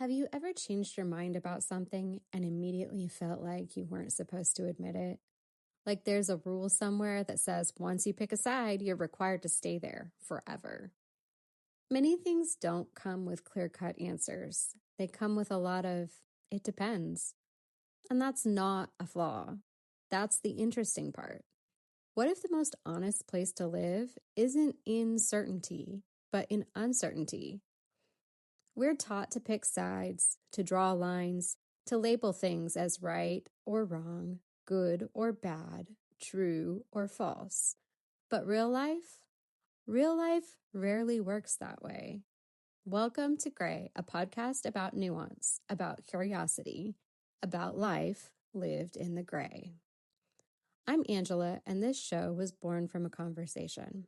Have you ever changed your mind about something and immediately felt like you weren't supposed to admit it? Like there's a rule somewhere that says once you pick a side, you're required to stay there forever. Many things don't come with clear-cut answers. They come with a lot of, it depends. And that's not a flaw. That's the interesting part. What if the most honest place to live isn't in certainty, but in uncertainty? We're taught to pick sides, to draw lines, to label things as right or wrong, good or bad, true or false. But real life rarely works that way. Welcome to Gray, a podcast about nuance, about curiosity, about life lived in the gray. I'm Angela, and this show was born from a conversation.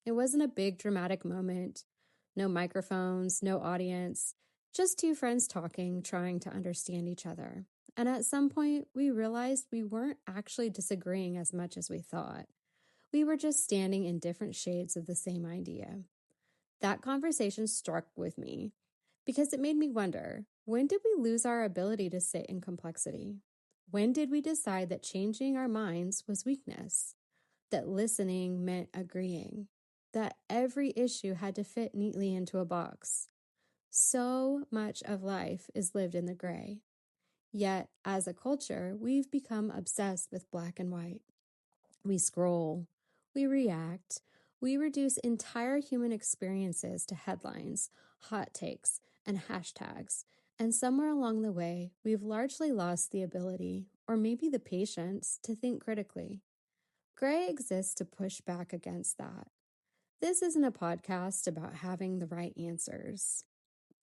It wasn't a big dramatic moment. No microphones, no audience, just two friends talking, trying to understand each other. And at some point, we realized we weren't actually disagreeing as much as we thought. We were just standing in different shades of the same idea. That conversation struck with me because it made me wonder, when did we lose our ability to sit in complexity? When did we decide that changing our minds was weakness? That listening meant agreeing? That every issue had to fit neatly into a box? So much of life is lived in the gray. Yet, as a culture, we've become obsessed with black and white. We scroll, we react, we reduce entire human experiences to headlines, hot takes, and hashtags. And somewhere along the way, we've largely lost the ability, or maybe the patience, to think critically. Gray exists to push back against that. This isn't a podcast about having the right answers.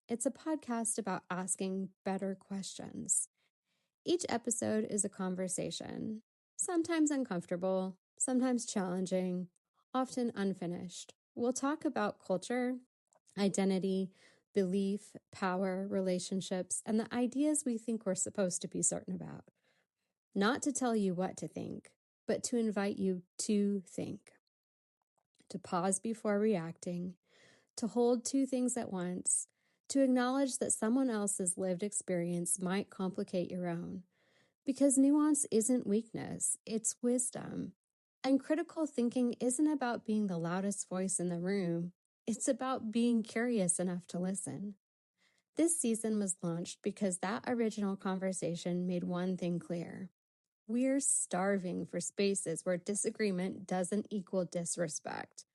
It's a podcast about asking better questions. Each episode is a conversation, sometimes uncomfortable, sometimes challenging, often unfinished. We'll talk about culture, identity, belief, power, relationships, and the ideas we think we're supposed to be certain about. Not to tell you what to think, but to invite you to think. To pause before reacting, to hold two things at once, to acknowledge that someone else's lived experience might complicate your own. Because nuance isn't weakness, it's wisdom. And critical thinking isn't about being the loudest voice in the room, it's about being curious enough to listen. This season was launched because that original conversation made one thing clear. We're starving for spaces where disagreement doesn't equal disrespect,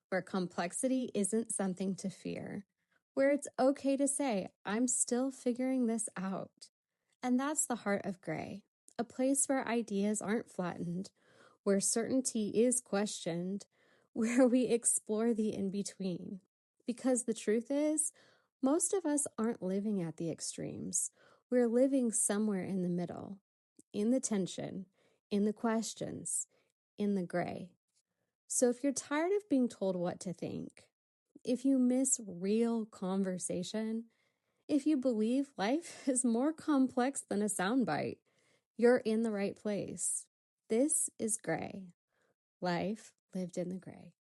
where complexity isn't something to fear, where it's okay to say, I'm still figuring this out. And that's the heart of Gray, a place where ideas aren't flattened, where certainty is questioned, where we explore the in-between. Because the truth is, most of us aren't living at the extremes. We're living somewhere in the middle, in the tension, in the questions, in the gray. So if you're tired of being told what to think, if you miss real conversation, if you believe life is more complex than a soundbite, you're in the right place. This is Gray. Life lived in the gray.